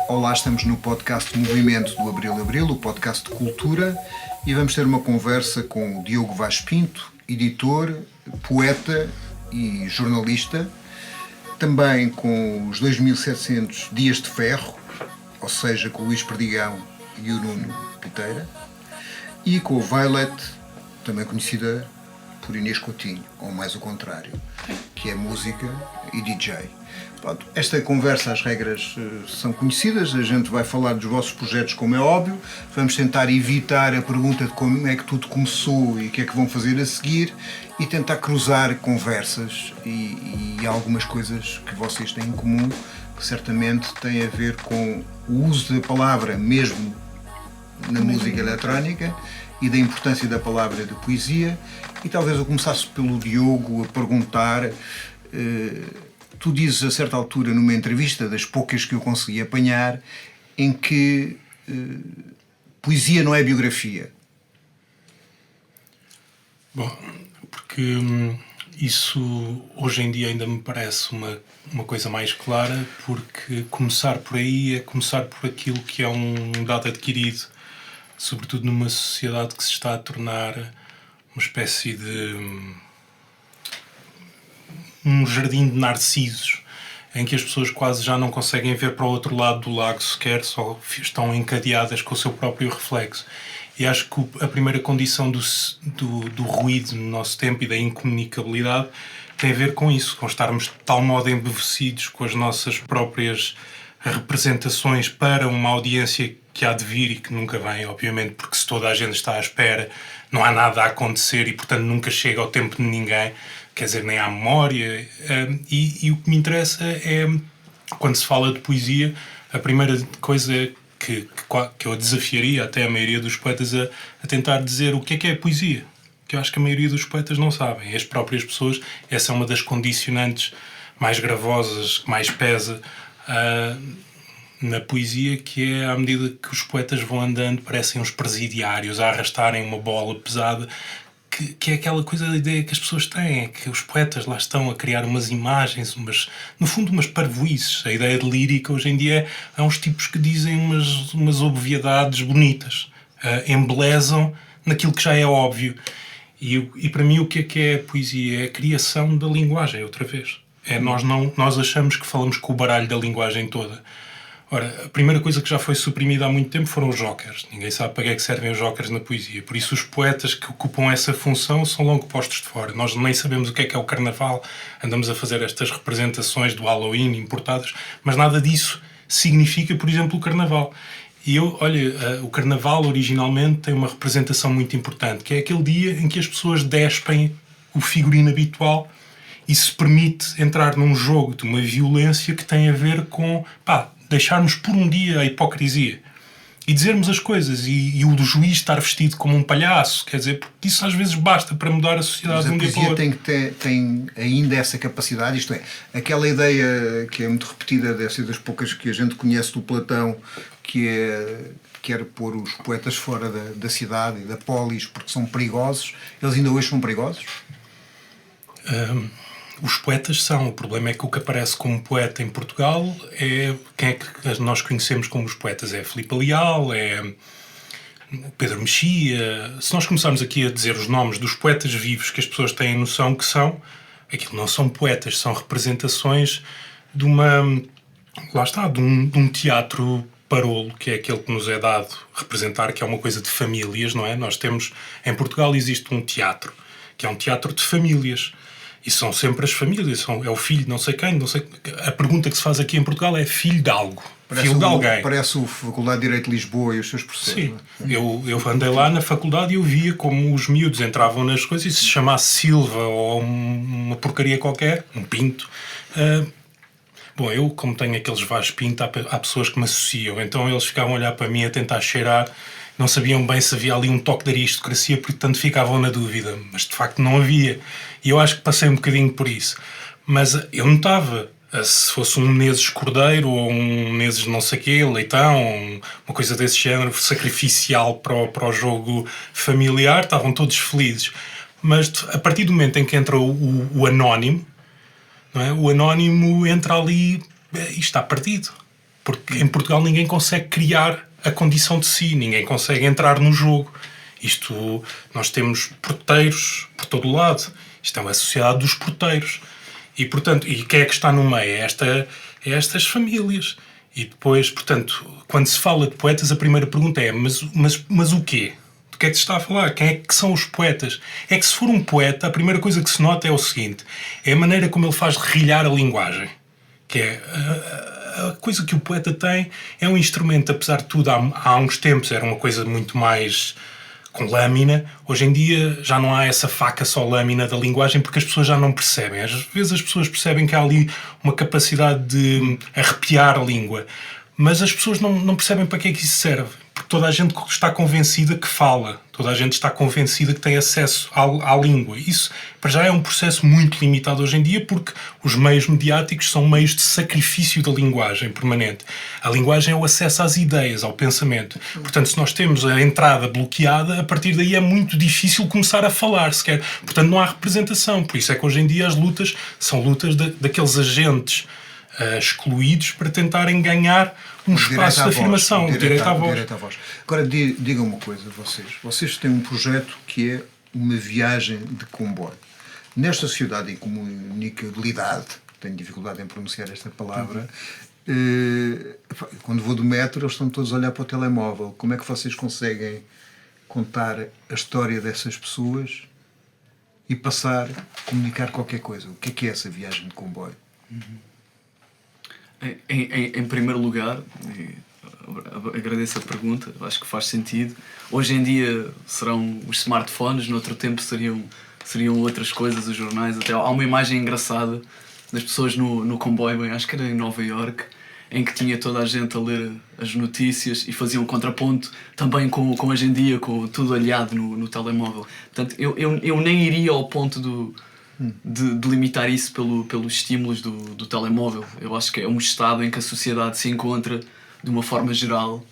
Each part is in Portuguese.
Olá, estamos no podcast Movimento do Abril, o podcast de cultura, e vamos ter uma conversa com o Diogo Vaz Pinto, editor, poeta e jornalista, também com os 2700 Dias de Ferro, ou seja, com o Luís Perdigão e o Nuno Piteira, e com o Violet, também conhecida por Inês Coutinho, ou mais o contrário, que é música e DJ. Pronto, esta conversa, as regras são conhecidas, a gente vai falar dos vossos projetos, como é óbvio, vamos tentar evitar a pergunta de como é que tudo começou e o que é que vão fazer a seguir e tentar cruzar conversas e algumas coisas que vocês têm em comum, que certamente têm a ver com o uso da palavra mesmo na música eletrónica e da importância da palavra de poesia. E talvez eu começasse pelo Diogo a perguntar... Tu dizes a certa altura numa entrevista, das poucas que eu consegui apanhar, em que poesia não é biografia. Bom, porque isso hoje em dia ainda me parece uma coisa mais clara, porque começar por aí é começar por aquilo que é um dado adquirido, sobretudo numa sociedade que se está a tornar uma espécie de... um jardim de narcisos, em que as pessoas quase já não conseguem ver para o outro lado do lago sequer, só estão encadeadas com o seu próprio reflexo. E acho que a primeira condição do ruído no nosso tempo e da incomunicabilidade tem a ver com isso, com estarmos de tal modo embevecidos com as nossas próprias representações para uma audiência que há de vir e que nunca vem, obviamente, porque se toda a gente está à espera, não há nada a acontecer e, portanto, nunca chega ao tempo de ninguém. Quer dizer, nem há memória. E o que me interessa é, quando se fala de poesia, a primeira coisa que eu desafiaria até a maioria dos poetas a tentar dizer o que é poesia. Que eu acho que a maioria dos poetas não sabem. As próprias pessoas, essa é uma das condicionantes mais gravosas, que mais pesa na poesia, que é à medida que os poetas vão andando, parecem uns presidiários a arrastarem uma bola pesada, que é aquela coisa da ideia que as pessoas têm, é que os poetas lá estão a criar umas imagens, no fundo umas parvoíces. A ideia de lírica hoje em dia é uns tipos que dizem umas obviedades bonitas, embelezam naquilo que já é óbvio. E para mim o que é a poesia? É a criação da linguagem, outra vez. Nós achamos que falamos com o baralho da linguagem toda. Ora, a primeira coisa que já foi suprimida há muito tempo foram os jokers. Ninguém sabe para que é que servem os jokers na poesia. Por isso os poetas que ocupam essa função são logo postos de fora. Nós nem sabemos o que é o carnaval. Andamos a fazer estas representações do Halloween importadas, mas nada disso significa, por exemplo, o carnaval. E o carnaval originalmente tem uma representação muito importante, que é aquele dia em que as pessoas despem o figurino habitual e se permite entrar num jogo de uma violência que tem a ver com... deixarmos por um dia a hipocrisia e dizermos as coisas e o do juiz estar vestido como um palhaço, quer dizer, porque isso às vezes basta para mudar a sociedade de um dia para o outro. Mas a poesia tem ainda essa capacidade, isto é, aquela ideia que é muito repetida, deve ser das poucas que a gente conhece do Platão, que quer pôr os poetas fora da cidade e da polis porque são perigosos. Eles ainda hoje são perigosos? Os poetas são. O problema é que o que aparece como poeta em Portugal é quem é que nós conhecemos como os poetas. É Filipe Leal, é Pedro Mexia. Se nós começarmos aqui a dizer os nomes dos poetas vivos que as pessoas têm a noção que são, aquilo não são poetas, são representações de um teatro parolo, que é aquele que nos é dado representar, que é uma coisa de famílias, não é? Nós temos, em Portugal existe um teatro, que é um teatro de famílias. E são sempre as famílias, é o filho de não sei quem, não sei... A pergunta que se faz aqui em Portugal é filho de algo, filho de alguém. Parece o Faculdade de Direito de Lisboa e os seus professores. Sim, eu andei lá na faculdade e eu via como os miúdos entravam nas coisas e se chamasse Silva ou uma porcaria qualquer, um Pinto. Bom, eu como tenho aqueles Vaz Pinto, há pessoas que me associam, então eles ficavam a olhar para mim a tentar cheirar, não sabiam bem se havia ali um toque de aristocracia, portanto ficavam na dúvida, mas de facto não havia. E eu acho que passei um bocadinho por isso. Mas eu notava, se fosse um Menezes Cordeiro ou um Menezes não sei quê, Leitão, uma coisa desse género, sacrificial para o jogo familiar, estavam todos felizes. mas a partir do momento em que entra o anónimo, não é? O anónimo entra ali e está perdido. Porque em Portugal ninguém consegue criar a condição de si, ninguém consegue entrar no jogo. Nós temos porteiros por todo o lado. Isto é uma sociedade dos porteiros. E, portanto, quem é que está no meio? É estas famílias. E depois, portanto, quando se fala de poetas, a primeira pergunta é mas o quê? Do que é que se está a falar? Quem é que são os poetas? É que se for um poeta, a primeira coisa que se nota é o seguinte: é a maneira como ele faz rilhar a linguagem. Que é a coisa que o poeta tem, é um instrumento, apesar de tudo, há uns tempos era uma coisa muito mais com lâmina. Hoje em dia já não há essa faca só lâmina da linguagem, porque as pessoas já não percebem. Às vezes as pessoas percebem que há ali uma capacidade de arrepiar a língua, mas as pessoas não percebem para que é que isso serve. Porque toda a gente está convencida que fala, toda a gente está convencida que tem acesso à língua. Isso, para já, é um processo muito limitado hoje em dia, porque os meios mediáticos são meios de sacrifício da linguagem permanente. A linguagem é o acesso às ideias, ao pensamento. Portanto, se nós temos a entrada bloqueada, a partir daí é muito difícil começar a falar sequer. Portanto, não há representação. Por isso é que hoje em dia as lutas são lutas daqueles agentes excluídos para tentarem ganhar um espaço de afirmação, direito à voz. Agora, digam uma coisa, vocês têm um projeto que é uma viagem de comboio. Nesta sociedade em comunicabilidade, tenho dificuldade em pronunciar esta palavra, quando vou do metro, eles estão todos a olhar para o telemóvel. Como é que vocês conseguem contar a história dessas pessoas e passar a comunicar qualquer coisa? O que é essa viagem de comboio? Em primeiro lugar, agradeço a pergunta, acho que faz sentido. Hoje em dia serão os smartphones, no outro tempo seriam outras coisas, os jornais. Até há uma imagem engraçada das pessoas no comboio, acho que era em Nova Iorque, em que tinha toda a gente a ler as notícias e faziam um contraponto também com hoje em dia, com tudo aliado no telemóvel. Portanto, eu nem iria ao ponto de limitar isso pelos estímulos do telemóvel. Eu acho que é um estado em que a sociedade se encontra de uma forma geral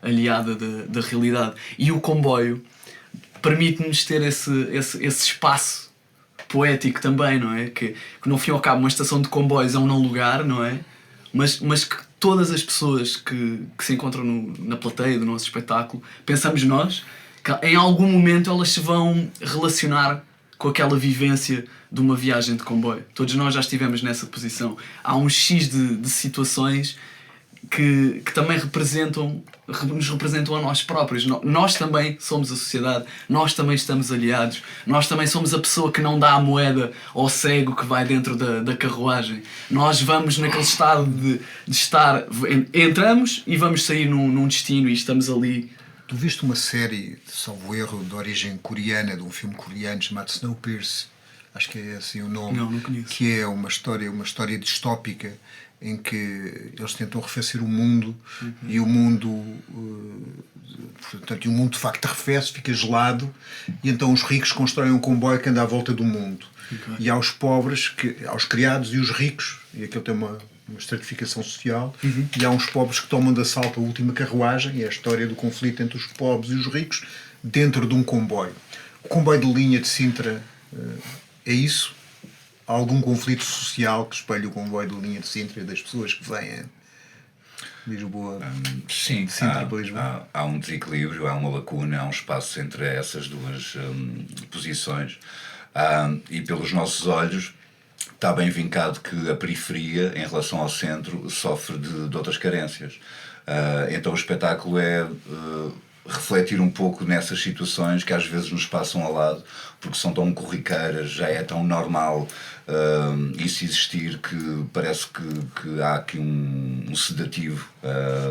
aliada da realidade. E o comboio permite-nos ter esse espaço poético também, não é? Que no fim e ao cabo uma estação de comboios é um não lugar, não é? Mas que todas as pessoas que se encontram na plateia do nosso espetáculo, pensamos nós, que em algum momento elas se vão relacionar com aquela vivência de uma viagem de comboio. Todos nós já estivemos nessa posição. Há um X de situações que também nos representam a nós próprios. Nós também somos a sociedade, nós também estamos aliados, nós também somos a pessoa que não dá a moeda ao cego que vai dentro da carruagem. Nós vamos naquele estado de estar... Entramos e vamos sair num destino e estamos ali. Tu viste uma série, salvo erro, de origem coreana, de um filme coreano chamado Snowpiercer, acho que é assim o nome. Não conheço. Que é uma história distópica em que eles tentam arrefecer o mundo e o mundo, portanto, o mundo de facto arrefece, fica gelado, e então os ricos constroem um comboio que anda à volta do mundo. Okay. E há os pobres, há os criados e os ricos, e aquilo tem uma estratificação social, e há uns pobres que tomam de assalto a última carruagem, e é a história do conflito entre os pobres e os ricos dentro de um comboio. O comboio de linha de Sintra é isso? Há algum conflito social que espelhe o comboio de linha de Sintra das pessoas que vêm de Lisboa? Sim, de Sintra para Lisboa? Há um desequilíbrio, há uma lacuna, há um espaço entre essas duas posições, e pelos nossos olhos está bem vincado que a periferia, em relação ao centro, sofre de outras carências. Então o espetáculo é refletir um pouco nessas situações que às vezes nos passam ao lado, porque são tão corriqueiras, já é tão normal isso existir, que parece que há aqui um sedativo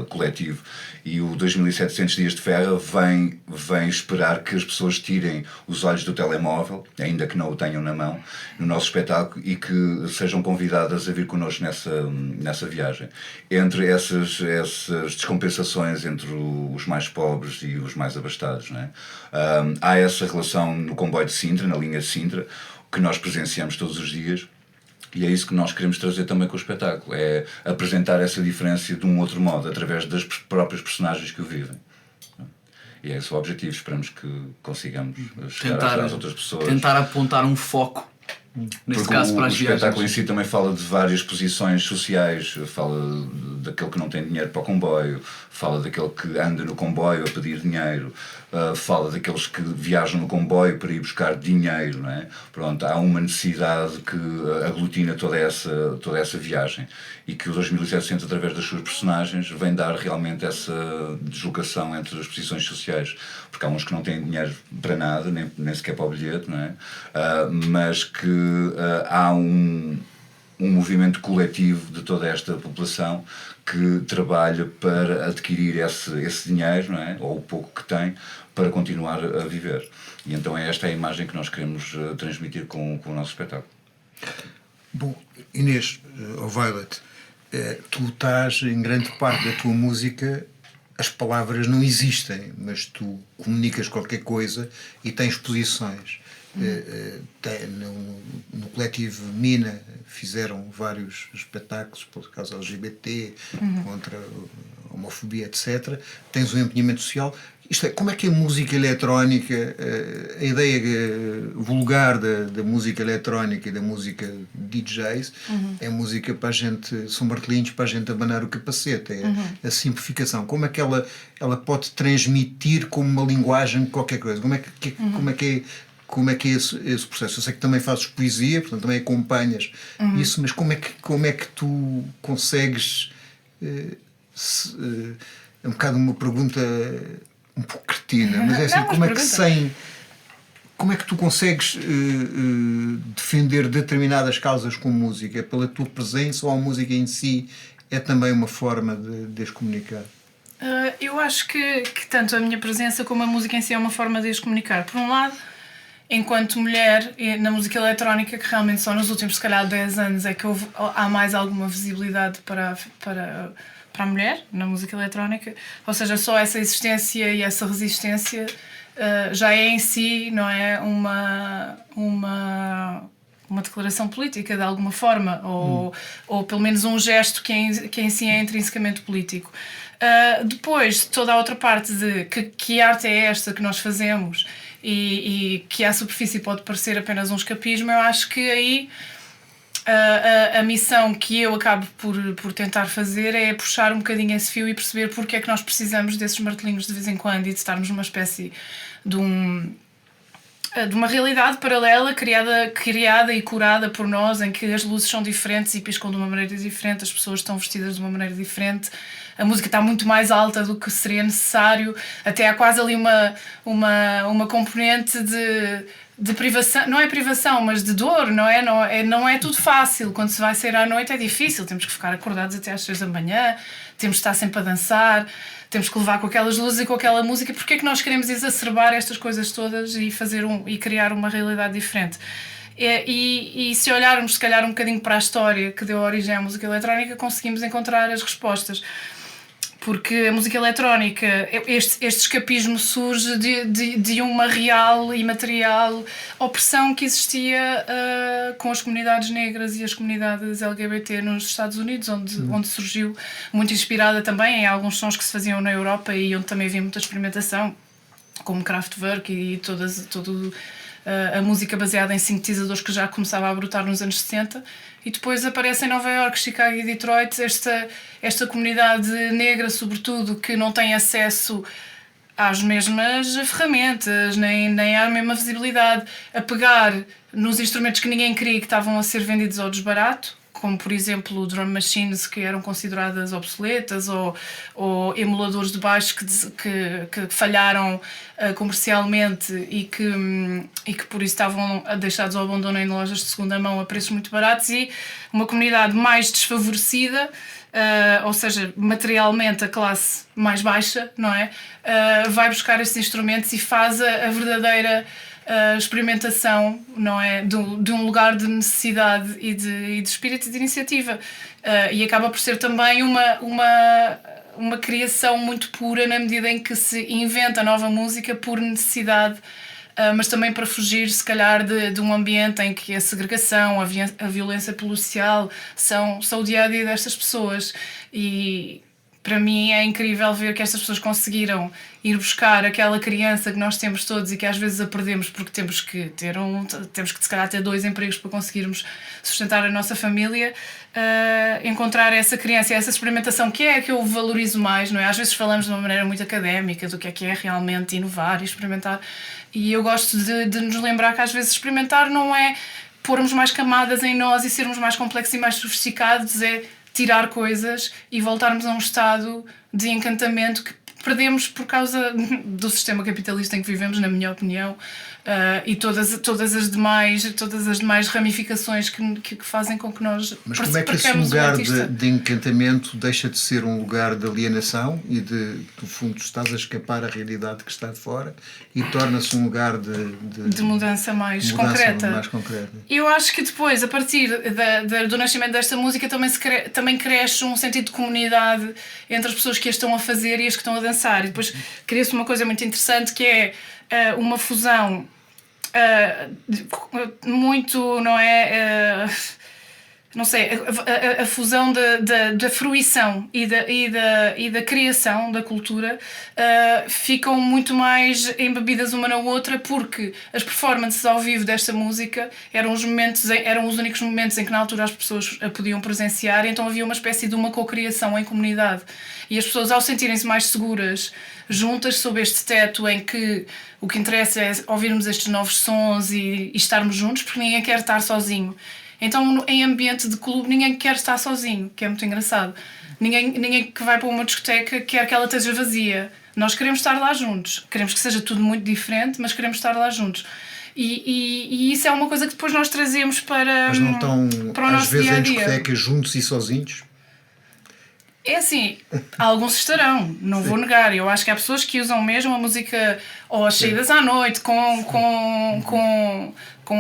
coletivo. E o 2700 Dias de Ferro vem esperar que as pessoas tirem os olhos do telemóvel, ainda que não o tenham na mão, no nosso espetáculo, e que sejam convidadas a vir connosco nessa viagem. Entre essas descompensações entre os mais pobres e os mais abastados, não é? Há essa relação no comboio de Sintra, na linha de Sintra, que nós presenciamos todos os dias, e é isso que nós queremos trazer também com o espetáculo, é apresentar essa diferença de um outro modo, através das próprias personagens que o vivem. E é esse o objetivo, esperamos que consigamos chegar às outras pessoas. Tentar apontar um foco, neste Porque caso, para as o espetáculo em viagens. si também fala de várias posições sociais, fala daquele que não tem dinheiro para o comboio, fala daquele que anda no comboio a pedir dinheiro, fala daqueles que viajam no comboio para ir buscar dinheiro, não é? Pronto, há uma necessidade que aglutina toda essa viagem e que o 2700, através das suas personagens, vem dar realmente essa deslocação entre as posições sociais, porque há uns que não têm dinheiro para nada, nem sequer para o bilhete, não é? Mas que há um movimento coletivo de toda esta população que trabalha para adquirir esse dinheiro, não é? Ou o pouco que tem, para continuar a viver. E então esta é a imagem que nós queremos transmitir com o nosso espetáculo. Bom, Inês, ou Violet, tu estás em grande parte da tua música, as palavras não existem, mas tu comunicas qualquer coisa e tens posições. No coletivo Mina fizeram vários espetáculos por causa LGBT, contra a homofobia, etc. Tens um empenhamento social. Isto é, como é que a música eletrónica, a ideia vulgar da música eletrónica e da música DJs, é música para a gente, são martelinhos para a gente abanar o capacete, é a simplificação. Como é que ela pode transmitir como uma linguagem qualquer coisa? Como é que é esse processo? Eu sei que também fazes poesia, portanto também acompanhas isso, mas como é que tu consegues... é um bocado uma pergunta um pouco cretina, mas é assim, como é que tu consegues defender determinadas causas com música? É pela tua presença ou a música em si é também uma forma de as comunicar? Eu acho que tanto a minha presença como a música em si é uma forma de as comunicar. Por um lado, enquanto mulher na música eletrónica, que realmente só nos últimos, se calhar, 10 anos é que há mais alguma visibilidade para a mulher na música eletrónica, ou seja, só essa existência e essa resistência já é em si, não é, uma declaração política de alguma forma, ou pelo menos um gesto que em si é intrinsecamente político. Depois, toda a outra parte de que arte é esta que nós fazemos e que à superfície pode parecer apenas um escapismo, eu acho que aí a missão que eu acabo por tentar fazer é puxar um bocadinho esse fio e perceber porque é que nós precisamos desses martelinhos de vez em quando e de estarmos numa espécie de uma realidade paralela criada e curada por nós, em que as luzes são diferentes e piscam de uma maneira diferente, as pessoas estão vestidas de uma maneira diferente, a música está muito mais alta do que seria necessário, até há quase ali uma componente de privação, não é privação, mas de dor, não é tudo fácil. Quando se vai sair à noite é difícil, temos que ficar acordados até às 6 da manhã, temos que estar sempre a dançar, temos que levar com aquelas luzes e com aquela música. Porque é que nós queremos exacerbar estas coisas todas e criar uma realidade diferente? E se olharmos, se calhar, um bocadinho para a história que deu origem à música eletrónica, conseguimos encontrar as respostas. Porque a música eletrónica, este escapismo surge de uma real e material opressão que existia com as comunidades negras e as comunidades LGBT nos Estados Unidos, onde surgiu, muito inspirada também em alguns sons que se faziam na Europa e onde também havia muita experimentação, como Kraftwerk e toda a música baseada em sintetizadores que já começava a brotar nos anos 70. E depois aparece em Nova Iorque, Chicago e Detroit esta comunidade negra, sobretudo, que não tem acesso às mesmas ferramentas, nem à mesma visibilidade, a pegar nos instrumentos que ninguém queria que estavam a ser vendidos ao desbarato, como por exemplo drum machines que eram consideradas obsoletas ou emuladores de baixo que falharam comercialmente e que por isso estavam deixados ao abandono em lojas de segunda mão a preços muito baratos, e uma comunidade mais desfavorecida, ou seja, materialmente a classe mais baixa, não é? Vai buscar estes instrumentos e faz a verdadeira experimentação, não é, de um lugar de necessidade e de espírito de iniciativa, e acaba por ser também uma criação muito pura, na medida em que se inventa nova música por necessidade, mas também para fugir, se calhar, de um ambiente em que a segregação, a violência policial são o dia-a-dia destas pessoas. E para mim é incrível ver que estas pessoas conseguiram ir buscar aquela criança que nós temos todos e que às vezes a perdemos porque temos que se calhar ter 2 empregos para conseguirmos sustentar a nossa família, encontrar essa criança e essa experimentação que é a que eu valorizo mais, não é? Às vezes falamos de uma maneira muito académica do que é realmente inovar e experimentar, e eu gosto de nos lembrar que às vezes experimentar não é pormos mais camadas em nós e sermos mais complexos e mais sofisticados, é tirar coisas e voltarmos a um estado de encantamento que perdemos por causa do sistema capitalista em que vivemos, na minha opinião, e todas as demais ramificações que fazem com que nós Mas como é que esse lugar de encantamento deixa de ser um lugar de alienação e no fundo estás a escapar à realidade que está de fora e torna-se um lugar de mudança mais concreta? Eu acho que depois, a partir do nascimento desta música, também cresce um sentido de comunidade entre as pessoas que a estão a fazer e as que estão a dançar. E depois cria-se uma coisa muito interessante que é uma fusão muito, não é? Não sei, a fusão da fruição e da criação da cultura ficam muito mais embebidas uma na outra, porque as performances ao vivo desta música eram os únicos momentos em que na altura as pessoas a podiam presenciar, então havia uma espécie de uma cocriação em comunidade. E as pessoas, ao sentirem-se mais seguras juntas sob este teto em que o que interessa é ouvirmos estes novos sons e estarmos juntos, porque ninguém quer estar sozinho. Então, em ambiente de clube, ninguém quer estar sozinho, que é muito engraçado. Ninguém que vai para uma discoteca quer que ela esteja vazia. Nós queremos estar lá juntos. Queremos que seja tudo muito diferente, mas queremos estar lá juntos. E isso é uma coisa que depois nós trazemos para, mas não estão, para o nosso dia-a-dia. Às vezes, em discotecas juntos e sozinhos? É assim, alguns estarão, não vou negar. Eu acho que há pessoas que usam mesmo a música ou as saídas à noite com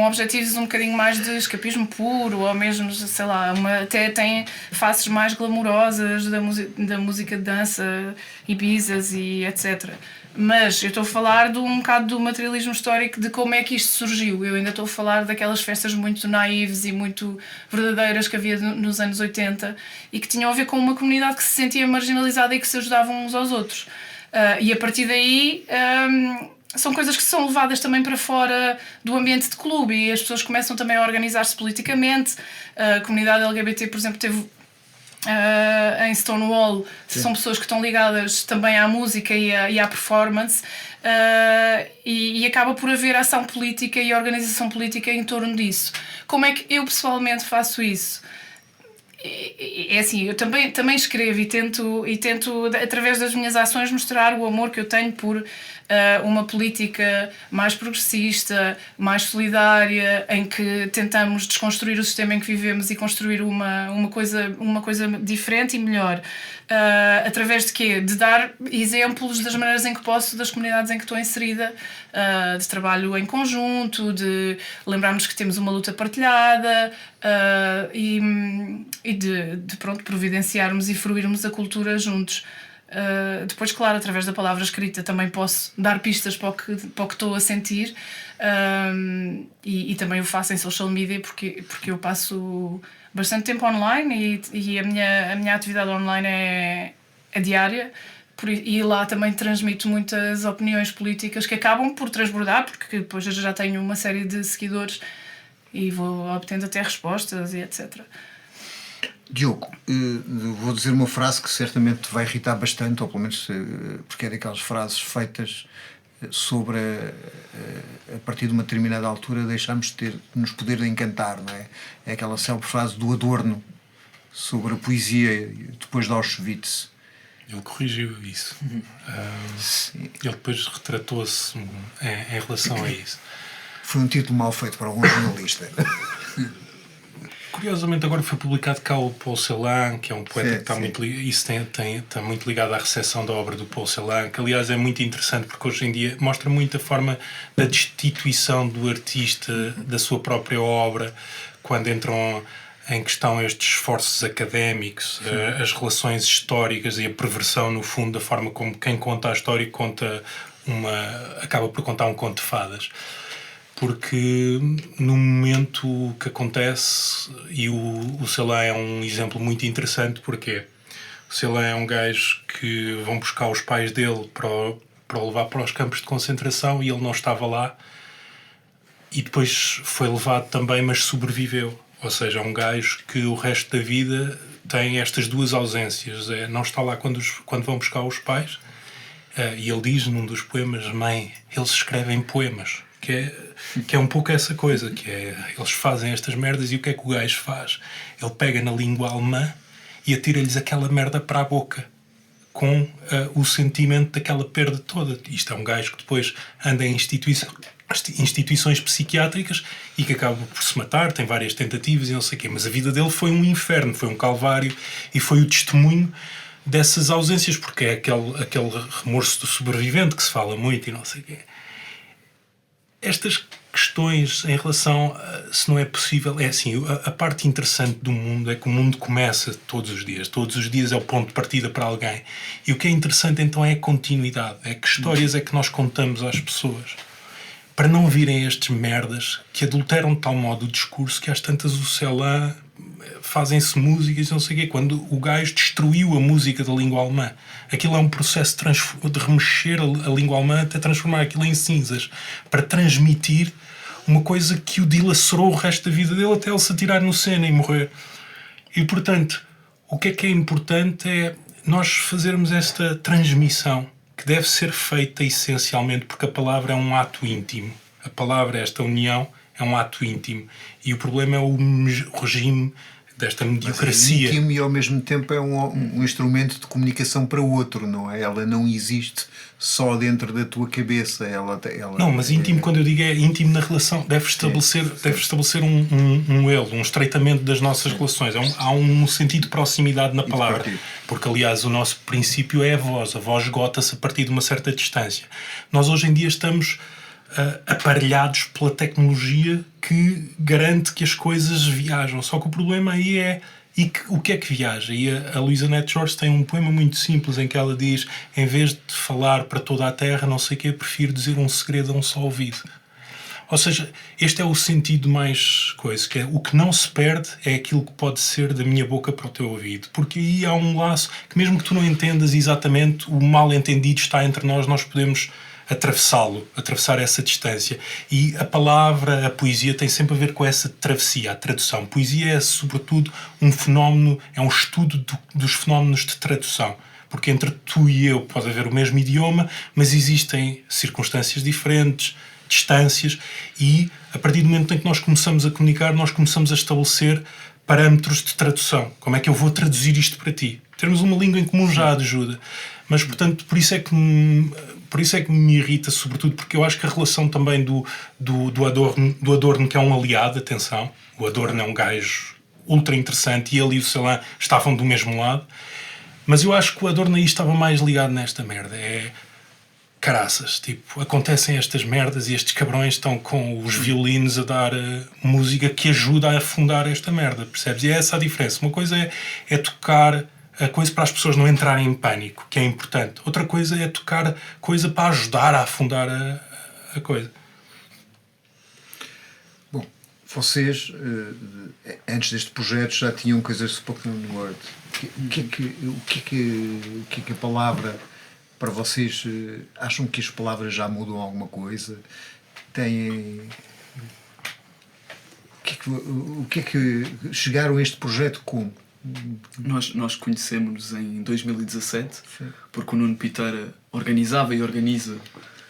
objetivos um bocadinho mais de escapismo puro, ou mesmo, sei lá, até tem faces mais glamourosas da música de dança, Ibizas e etc. Mas eu estou a falar de um bocado do materialismo histórico, de como é que isto surgiu. Eu ainda estou a falar daquelas festas muito naives e muito verdadeiras que havia nos anos 80 e que tinham a ver com uma comunidade que se sentia marginalizada e que se ajudavam uns aos outros. E a partir daí são coisas que são levadas também para fora do ambiente de clube e as pessoas começam também a organizar-se politicamente. A comunidade LGBT, por exemplo, teve em Stonewall. Sim. São pessoas que estão ligadas também à música e à performance, e acaba por haver ação política e organização política em torno disso. Como é que eu pessoalmente faço isso? É assim, eu também escrevo e tento, através das minhas ações, mostrar o amor que eu tenho por uma política mais progressista, mais solidária, em que tentamos desconstruir o sistema em que vivemos e construir uma coisa diferente e melhor. Através de quê? De dar exemplos das maneiras em que posso, das comunidades em que estou inserida, de trabalho em conjunto, de lembrarmos que temos uma luta partilhada, e de pronto, providenciarmos e fruirmos a cultura juntos. Depois, claro, através da palavra escrita também posso dar pistas para o que estou a sentir, e também o faço em social media porque eu passo bastante tempo online e a minha atividade online é diária, e lá também transmito muitas opiniões políticas que acabam por transbordar, porque depois eu já tenho uma série de seguidores e vou obtendo até respostas e etc. Diogo, vou dizer uma frase que certamente te vai irritar bastante, ou pelo menos porque é daquelas frases feitas sobre a partir de uma determinada altura deixamos de nos poder encantar, não é? É aquela célebre frase do Adorno sobre a poesia depois de Auschwitz. Ele corrigiu isso. Ele depois retratou-se em relação a isso. Foi um título mal feito para algum jornalista. Curiosamente, agora foi publicado cá o Paul Celan, que é um poeta que está muito, está muito ligado à recepção da obra do Paul Celan, que aliás é muito interessante porque hoje em dia mostra muito a forma da destituição do artista da sua própria obra, quando entram em questão estes esforços académicos, as relações históricas e a perversão, no fundo, da forma como quem conta a história acaba por contar um conto de fadas. Porque no momento que acontece, e o Celan é um exemplo muito interessante, porque O Celan é um gajo que vão buscar os pais dele para o levar para os campos de concentração e ele não estava lá. E depois foi levado também, mas sobreviveu. Ou seja, é um gajo que o resto da vida tem estas duas ausências. Não está lá quando vão buscar os pais. E ele diz num dos poemas: mãe, eles escrevem poemas. Que é um pouco essa coisa, eles fazem estas merdas e o que é que o gajo faz? Ele pega na língua alemã e atira-lhes aquela merda para a boca, com o sentimento daquela perda toda. Isto é um gajo que depois anda em instituições psiquiátricas e que acaba por se matar, tem várias tentativas e não sei o quê, mas a vida dele foi um inferno, foi um calvário e foi o testemunho dessas ausências, porque é aquele remorso do sobrevivente que se fala muito e não sei o quê. Estas questões em relação a se não é possível, é assim, a parte interessante do mundo é que o mundo começa todos os dias é o ponto de partida para alguém, e o que é interessante então é a continuidade, é que histórias é que nós contamos às pessoas, para não virem estes merdas que adulteram de tal modo o discurso que às tantas o Celan fazem-se músicas e não sei o quê, quando o gajo destruiu a música da língua alemã. Aquilo é um processo de remexer a língua alemã até transformar aquilo em cinzas, para transmitir uma coisa que o dilacerou o resto da vida dele até ele se atirar no Sena e morrer. E, portanto, o que é importante é nós fazermos esta transmissão, que deve ser feita essencialmente porque a palavra é um ato íntimo. A palavra, esta união, é um ato íntimo. E o problema é o regime desta mediocracia. É íntimo e ao mesmo tempo é um instrumento de comunicação para o outro, não é? Ela não existe só dentro da tua cabeça. Ela não, mas íntimo, quando eu digo é íntimo na relação, deve estabelecer um estreitamento das nossas relações. Há um sentido de proximidade na palavra. Porque, aliás, o nosso princípio é a voz. A voz esgota-se a partir de uma certa distância. Nós, hoje em dia, estamos aparelhados pela tecnologia que garante que as coisas viajam. Só que o problema aí é o que é que viaja? E a Luísa Neto Jorge tem um poema muito simples em que ela diz: em vez de falar para toda a terra, não sei o quê, prefiro dizer um segredo a um só ouvido. Ou seja, este é o sentido mais coisa, que é o que não se perde é aquilo que pode ser da minha boca para o teu ouvido. Porque aí há um laço que, mesmo que tu não entendas exatamente, o mal entendido está entre nós podemos atravessar essa distância. E a palavra, a poesia, tem sempre a ver com essa travessia, a tradução. Poesia é, sobretudo, um fenómeno, é um estudo dos fenómenos de tradução. Porque entre tu e eu pode haver o mesmo idioma, mas existem circunstâncias diferentes, distâncias, e a partir do momento em que nós começamos a comunicar, nós começamos a estabelecer parâmetros de tradução. Como é que eu vou traduzir isto para ti? Termos uma língua em comum já ajuda. Mas, portanto, por isso é que me irrita, sobretudo, porque eu acho que a relação também do Adorno, que é um aliado, atenção, o Adorno é um gajo ultra interessante e ele e o Celan estavam do mesmo lado, mas eu acho que o Adorno aí estava mais ligado nesta merda. Caraças, tipo, acontecem estas merdas e estes cabrões estão com os violinos a dar música que ajuda a afundar esta merda, percebes? E é essa a diferença. Uma coisa é tocar a coisa para as pessoas não entrarem em pânico, que é importante. Outra coisa é tocar coisa para ajudar a afundar a coisa. Bom, vocês, antes deste projeto, já tinham coisas spoken word. O que é que a palavra, para vocês, acham que as palavras já mudam alguma coisa? Têm... O que é que chegaram a este projeto como? Nós conhecemos-nos em 2017, porque o Nuno Piteira organizava e organiza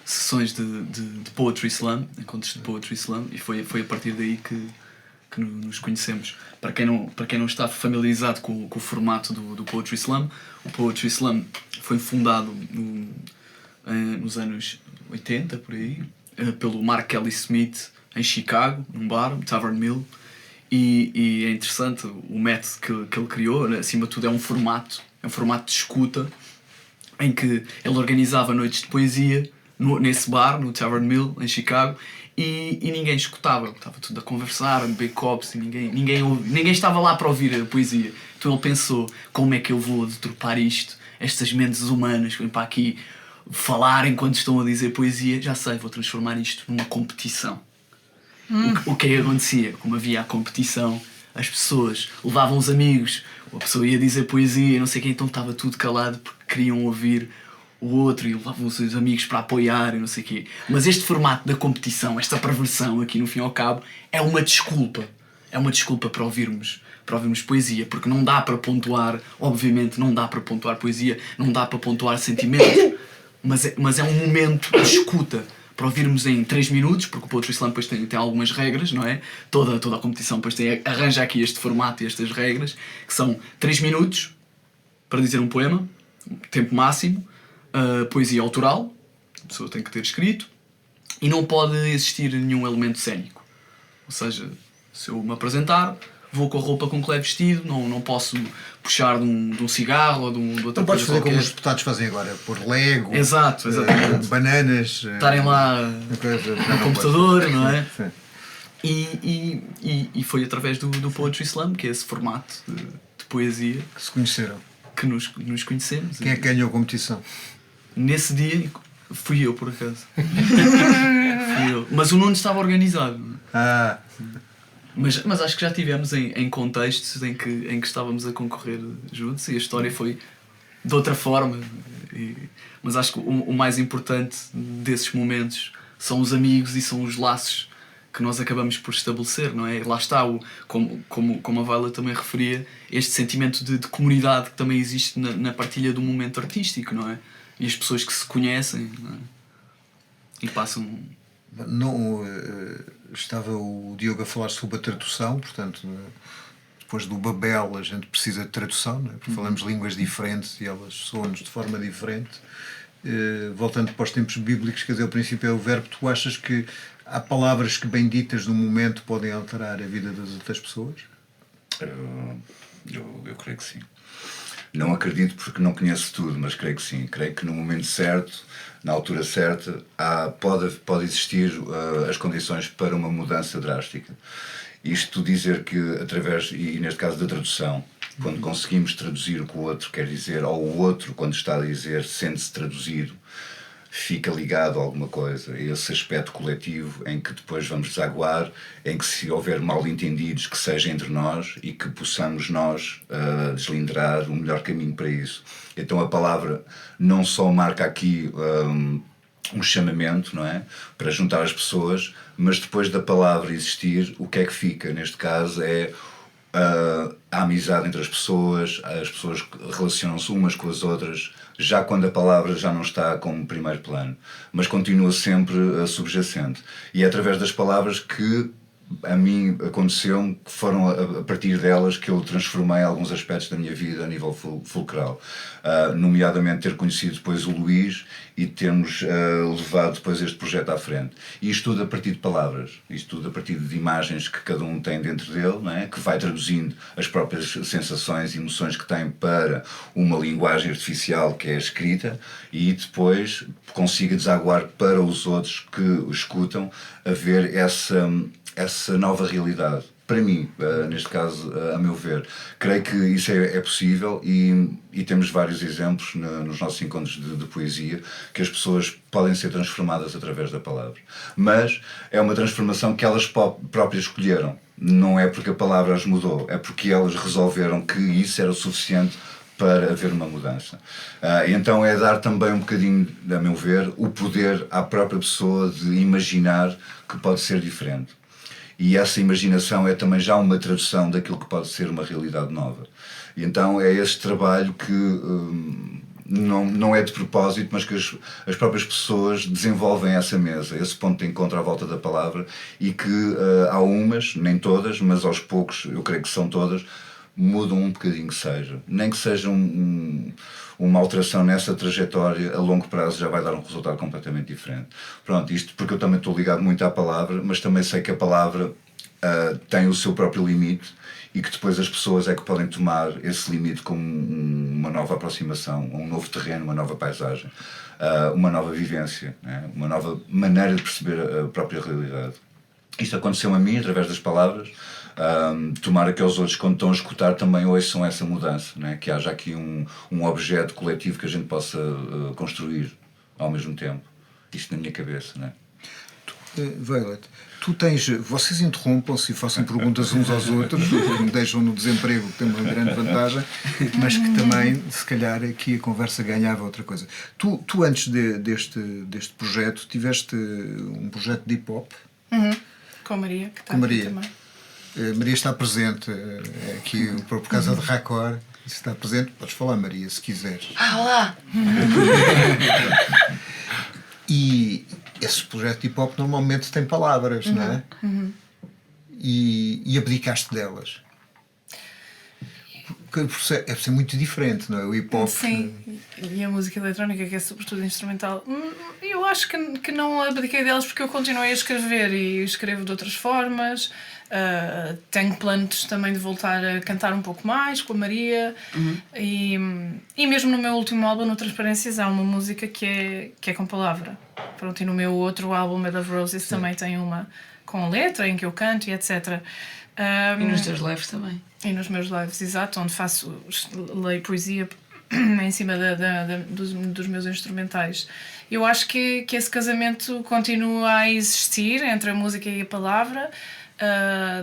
sessões de Poetry Slam, encontros de Poetry Slam, e foi a partir daí que nos conhecemos. Para quem não está familiarizado com o formato do Poetry Slam, o Poetry Slam foi fundado nos anos 80, por aí, pelo Mark Kelly Smith em Chicago, num bar, Tavern Mill. E é interessante o método que ele criou, né? Acima de tudo é um formato de escuta, em que ele organizava noites de poesia nesse bar, no Tavern Mill, em Chicago, e ninguém escutava, estava tudo a conversar, a beber copos, e ninguém estava lá para ouvir a poesia. Então ele pensou: como é que eu vou deturpar isto? Estas mentes humanas que vêm para aqui falar enquanto estão a dizer poesia, já sei, vou transformar isto numa competição. O que é que acontecia? Como havia a competição, as pessoas levavam os amigos a pessoa ia dizer poesia e não sei o quê, então estava tudo calado porque queriam ouvir o outro e levavam os seus amigos para apoiar e não sei o quê. Mas este formato da competição, esta perversão aqui no fim e ao cabo, é uma desculpa. É uma desculpa para ouvirmos poesia, porque não dá para pontuar, obviamente não dá para pontuar poesia, não dá para pontuar sentimentos, mas é um momento de escuta para ouvirmos em 3 minutos, porque o Poetry Slam depois tem algumas regras, não é? Toda a competição depois arranja aqui este formato e estas regras, que são 3 minutos para dizer um poema, tempo máximo, poesia autoral, a pessoa tem que ter escrito, e não pode existir nenhum elemento cénico. Ou seja, se eu me apresentar, vou com a roupa com que levo vestido, não posso puxar de um cigarro ou de outra coisa. Não podes fazer qualquer. como os deputados fazem agora, pôr Lego, Exato, exatamente. bananas, Estarem lá no computador, não é? Sim. E foi através do Poetry Slam, que é esse formato de poesia, Que se conheceram. que nos conhecemos. Quem é que ganhou a competição? Nesse dia fui eu, por acaso. Fui eu. Mas o Nuno estava organizado. Ah, Mas acho que já tivemos em contextos em que estávamos a concorrer juntos e a história foi de outra forma. Mas acho que o mais importante desses momentos são os amigos e são os laços que nós acabamos por estabelecer, não é? Lá está, como a Viola também referia, este sentimento de comunidade que também existe na partilha do momento artístico, não é? E as pessoas que se conhecem, não é? E passam... não, estava o Diogo a falar sobre a tradução, portanto, depois do Babel a gente precisa de tradução, não é? Porque falamos línguas diferentes e elas soam-nos de forma diferente. Voltando para os tempos bíblicos, quer dizer, o princípio é o verbo. Tu achas que há palavras que, bem ditas no momento, podem alterar a vida das outras pessoas? Eu creio que sim. Não acredito porque não conheço tudo, mas creio que sim. Creio que no momento certo, na altura certa, pode existir as condições para uma mudança drástica. Isto dizer que através, e neste caso da tradução, quando conseguimos traduzir o que o outro quer dizer, ou o outro, quando está a dizer, sente-se traduzido, fica ligado a alguma coisa, esse aspecto coletivo em que depois vamos desaguar, em que se houver mal-entendidos que seja entre nós e que possamos nós deslindrar o melhor caminho para isso. Então a palavra não só marca aqui um chamamento, não é? Para juntar as pessoas, mas depois da palavra existir, o que é que fica? Neste caso é a amizade entre as pessoas relacionam-se umas com as outras, já quando a palavra já não está como primeiro plano, mas continua sempre subjacente. E é através das palavras que a mim aconteceu, que foram a partir delas que eu transformei alguns aspectos da minha vida a nível fulcral, nomeadamente ter conhecido depois o Luís e termos levado depois este projeto à frente. E isto tudo a partir de palavras, isto tudo a partir de imagens que cada um tem dentro dele, não é? Que vai traduzindo as próprias sensações e emoções que tem para uma linguagem artificial que é a escrita e depois consiga desaguar para os outros que o escutam a ver essa nova realidade. Para mim, neste caso, a meu ver, creio que isso é possível e temos vários exemplos nos nossos encontros de poesia que as pessoas podem ser transformadas através da palavra. Mas é uma transformação que elas próprias escolheram. Não é porque a palavra as mudou, é porque elas resolveram que isso era o suficiente para haver uma mudança. Então é dar também um bocadinho, a meu ver, o poder à própria pessoa de imaginar que pode ser diferente. E essa imaginação é também já uma tradução daquilo que pode ser uma realidade nova. E então é esse trabalho que não é de propósito, mas que as próprias pessoas desenvolvem essa mesa, esse ponto de encontro à volta da palavra e que há umas, nem todas, mas aos poucos, eu creio que são todas, mudam um bocadinho que seja. Nem que seja uma alteração nessa trajetória, a longo prazo já vai dar um resultado completamente diferente. Pronto, isto porque eu também estou ligado muito à palavra, mas também sei que a palavra tem o seu próprio limite e que depois as pessoas é que podem tomar esse limite como uma nova aproximação, um novo terreno, uma nova paisagem, uma nova vivência, né? Uma nova maneira de perceber a própria realidade. Isto aconteceu a mim através das palavras. Tomara que os outros, quando estão a escutar, também ouçam essa mudança, né? Que haja aqui um objeto coletivo que a gente possa construir ao mesmo tempo. Isto na minha cabeça, né? Violet, Vocês interrompam-se e façam perguntas uns aos outros, que me deixam no desemprego, que tem uma grande vantagem, mas que também, se calhar, aqui a conversa ganhava outra coisa. Tu antes deste projeto, tiveste um projeto de hip-hop. Com a Maria, que está Com a Maria. aqui também. Maria está presente aqui por causa de Racor. Está presente, podes falar, Maria, se quiseres. Olá! E esse projeto de hip-hop normalmente tem palavras, não é? E abdicaste delas. Porque é ser muito diferente, não é? O hip-hop. Sim, e a música eletrónica, que é sobretudo instrumental. Eu acho que não abdiquei delas porque eu continuei a escrever e escrevo de outras formas. Tenho planos também de voltar a cantar um pouco mais com a Maria. E mesmo no meu último álbum, no Transparências, há uma música que é com palavra. Pronto, e no meu outro álbum, Made of Roses, também tem uma com letra em que eu canto e etc. E nos teus lives também. E nos meus lives, exato, onde leio poesia em cima dos meus instrumentais. Eu acho que esse casamento continua a existir entre a música e a palavra.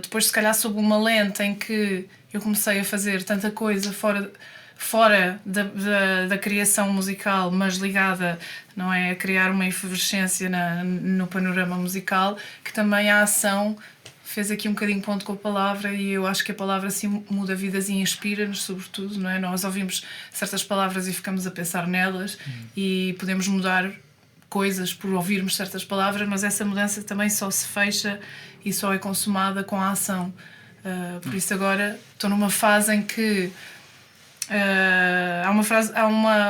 Depois, se calhar, sob uma lente em que eu comecei a fazer tanta coisa fora da criação musical, mas ligada, não é, a criar uma efervescência no panorama musical, que também a ação fez aqui um bocadinho ponto com a palavra, e eu acho que a palavra assim muda vidas e inspira-nos, sobretudo, não é? Nós ouvimos certas palavras e ficamos a pensar nelas e podemos mudar coisas por ouvirmos certas palavras, mas essa mudança também só se fecha e só é consumada com a ação. Por isso agora estou numa fase em que há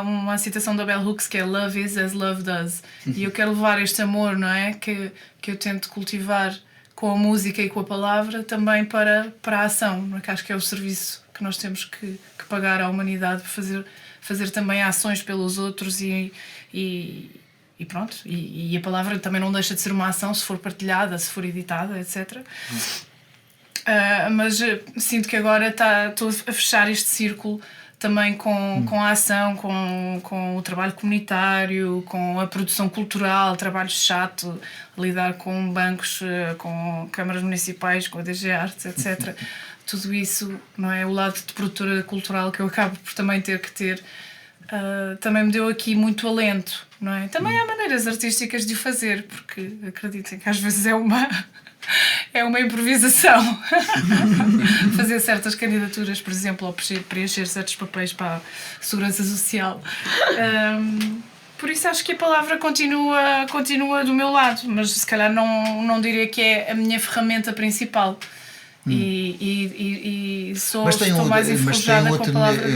uma citação da Bell Hooks que é "Love is as love does", e eu quero levar este amor, não é, que eu tento cultivar com a música e com a palavra também para a ação, não é? Que acho que é o serviço que nós temos que pagar à humanidade, fazer também ações pelos outros e pronto, e a palavra também não deixa de ser uma ação se for partilhada, se for editada, etc. Mas sinto que agora estou a fechar este círculo também com a ação, com o trabalho comunitário, com a produção cultural, trabalho chato, lidar com bancos, com câmaras municipais, com a DG Artes, etc. Tudo isso, não é? O lado de produtora cultural que eu acabo por também ter que ter, também me deu aqui muito alento, não é? Também há maneiras artísticas de o fazer, porque acreditem que às vezes é uma improvisação. Fazer certas candidaturas, por exemplo, ou preencher certos papéis para a Segurança Social. Por isso acho que a palavra continua do meu lado, mas se calhar não diria que é a minha ferramenta principal. E estou mais enferrujada com a palavra.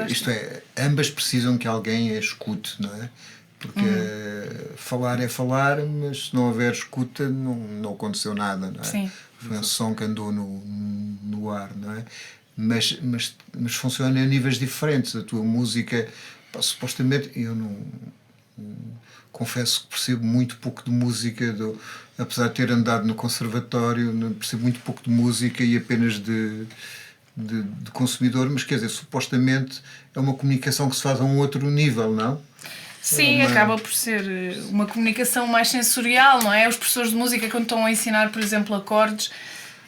Isto é, ambas precisam que alguém a escute, não é? Porque falar é falar, mas se não houver escuta não aconteceu nada, não é? Sim. Foi um som que andou no ar, não é? Mas funciona em níveis diferentes. A tua música, supostamente, eu não confesso que percebo muito pouco de música, apesar de ter andado no conservatório, percebo muito pouco de música e apenas de consumidor, mas quer dizer, supostamente é uma comunicação que se faz a um outro nível, não? Sim, acaba por ser uma comunicação mais sensorial, não é? Os professores de música, quando estão a ensinar, por exemplo, acordes,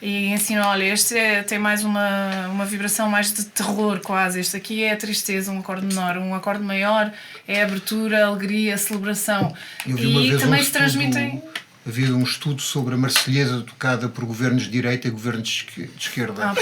e ensinam, olha, este tem mais uma vibração mais de terror quase, este aqui é a tristeza, um acorde menor, um acorde maior é a abertura, a alegria, a celebração. E também se transmitem... Havia um estudo sobre a Marselhesa tocada por governos de direita e governos de esquerda.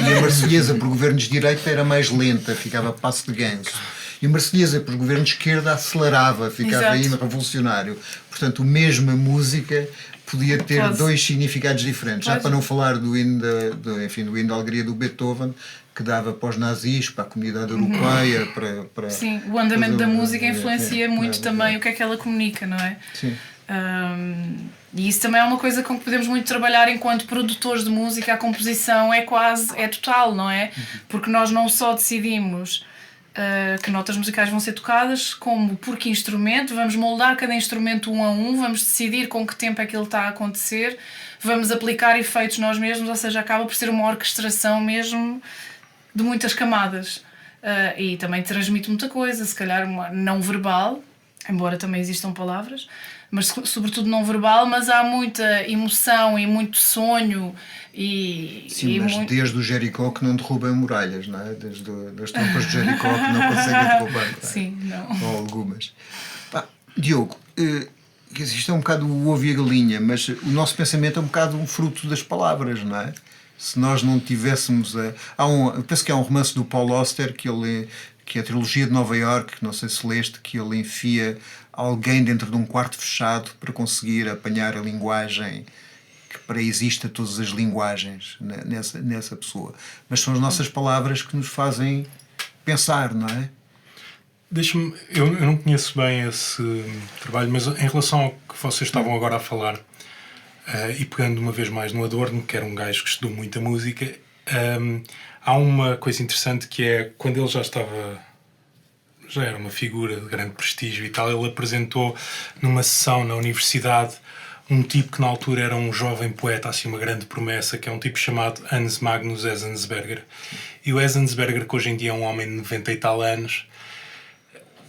E a Marselhesa por governos de direita era mais lenta, ficava a passo de ganso. E a Marselhesa por governo de esquerda acelerava, ficava aí revolucionário. Portanto, a mesma música podia ter dois significados diferentes. Já para não falar do hino da alegria do Beethoven, que dava para os nazis, para a comunidade europeia, para... Sim, o andamento da música influencia muito também o que é que ela comunica, não é? Sim. E isso também é uma coisa com que podemos muito trabalhar enquanto produtores de música. A composição é total, não é? Porque nós não só decidimos que notas musicais vão ser tocadas, como por que instrumento, vamos moldar cada instrumento um a um, vamos decidir com que tempo é que ele está a acontecer, vamos aplicar efeitos nós mesmos, ou seja, acaba por ser uma orquestração mesmo de muitas camadas. E também transmite muita coisa, se calhar não verbal, embora também existam palavras, mas sobretudo não verbal, mas há muita emoção e muito sonho e... Sim, e mas muito... desde o Jericó que não derrubam muralhas, não é? Desde as tropas de Jericó que não conseguem derrubar. Não é? Sim, não. Ou algumas. Pá, Diogo, isto é um bocado o ovo e a galinha, mas o nosso pensamento é um bocado um fruto das palavras, não é? Se nós não tivéssemos... eu penso que há um romance do Paul Auster que é a trilogia de Nova Iorque, não sei se leste, que ele enfia alguém dentro de um quarto fechado para conseguir apanhar a linguagem que para-exista todas as linguagens nessa pessoa. Mas são as nossas palavras que nos fazem pensar, não é? Deixa-me... Eu não conheço bem esse trabalho, mas em relação ao que vocês estavam agora a falar, e pegando uma vez mais no Adorno, que era um gajo que estudou muita música, há uma coisa interessante que é, quando ele já era uma figura de grande prestígio e tal, ele apresentou numa sessão na universidade um tipo que na altura era um jovem poeta, assim uma grande promessa, que é um tipo chamado Hans Magnus Enzensberger. E o Enzensberger, que hoje em dia é um homem de 90 e tal anos,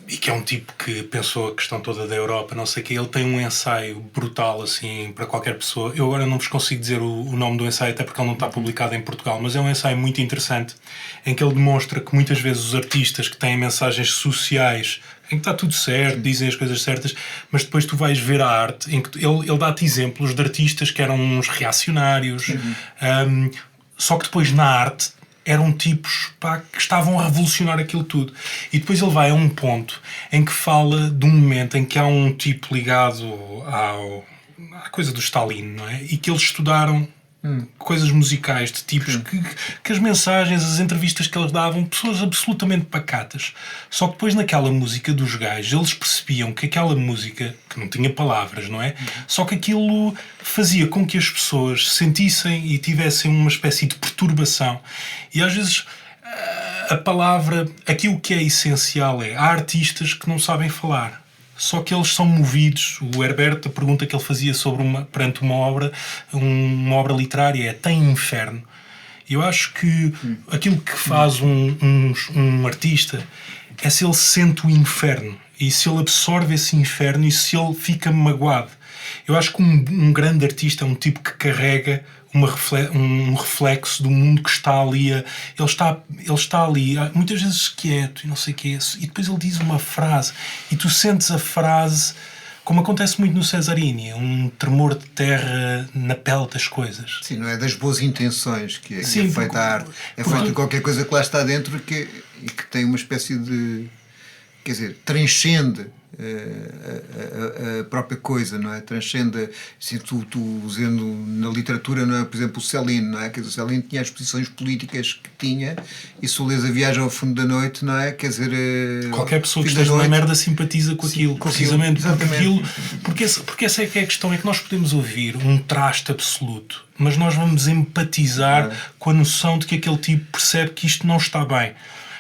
e que é um tipo que pensou a questão toda da Europa, não sei o que, ele tem um ensaio brutal, assim, para qualquer pessoa. Eu agora não vos consigo dizer o nome do ensaio, até porque ele não está publicado em Portugal, mas é um ensaio muito interessante, em que ele demonstra que muitas vezes os artistas que têm mensagens sociais, em que está tudo certo, dizem as coisas certas, mas depois tu vais ver a arte, em que ele dá-te exemplos de artistas que eram uns reacionários, só que depois na arte eram tipos, pá, que estavam a revolucionar aquilo tudo. E depois ele vai a um ponto em que fala de um momento em que há um tipo ligado à coisa do Stalin, não é? E que eles estudaram coisas musicais de tipos que as mensagens, as entrevistas que eles davam, pessoas absolutamente pacatas. Só que depois naquela música dos gajos, eles percebiam que aquela música, que não tinha palavras, não é? Só que aquilo fazia com que as pessoas sentissem e tivessem uma espécie de perturbação. E às vezes a palavra, aquilo que é essencial há artistas que não sabem falar. Só que eles são movidos. O Herbert, a pergunta que ele fazia perante uma obra literária é: tem inferno? E eu acho que aquilo que faz um artista é se ele sente o inferno e se ele absorve esse inferno e se ele fica magoado. Eu acho que um grande artista é um tipo que carrega um reflexo do mundo que está ali. Ele está ali, muitas vezes quieto e não sei o que é isso. E depois ele diz uma frase e tu sentes a frase, como acontece muito no Cesarini, um tremor de terra na pele das coisas. Sim, não é das boas intenções que é Sim, feita a arte. É feita qualquer coisa que lá está dentro e que tem uma espécie de... Quer dizer, transcende a própria coisa, não é? Transcende, assim, tu usando na literatura, não é? Por exemplo, o Céline, não é? Quer dizer, o Céline tinha as posições políticas que tinha, e se o lês A Viagem ao Fundo da Noite, não é? Quer dizer, qualquer pessoa que esteja na merda simpatiza com aquilo, precisamente porque essa é que é a questão, é que nós podemos ouvir um traste absoluto, mas nós vamos empatizar com a noção de que aquele tipo percebe que isto não está bem.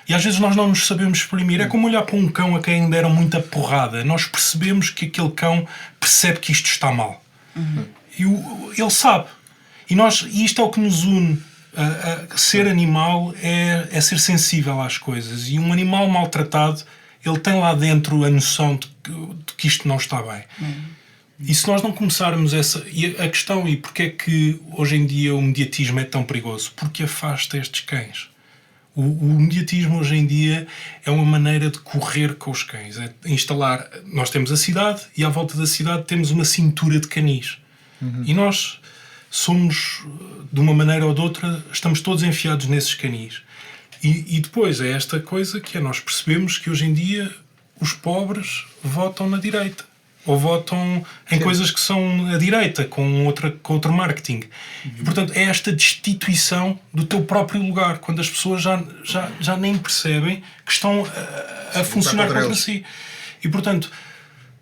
E às vezes nós não nos sabemos exprimir. É como olhar para um cão a quem deram muita porrada. Nós percebemos que aquele cão percebe que isto está mal. E ele sabe. E isto é o que nos une. Ser animal é ser sensível às coisas. E um animal maltratado, ele tem lá dentro a noção de que isto não está bem. E se nós não começarmos a questão, e porque é que hoje em dia o mediatismo é tão perigoso? Porque afasta estes cães. O mediatismo hoje em dia é uma maneira de correr com os cães, é instalar. Nós temos a cidade e à volta da cidade temos uma cintura de canis. E nós somos, de uma maneira ou de outra, estamos todos enfiados nesses canis. E depois é esta coisa que nós percebemos que hoje em dia os pobres votam na direita. Ou votam em coisas que são à direita, com outro marketing. E, portanto, é esta destituição do teu próprio lugar, quando as pessoas já nem percebem que estão a funcionar contra si. E, portanto,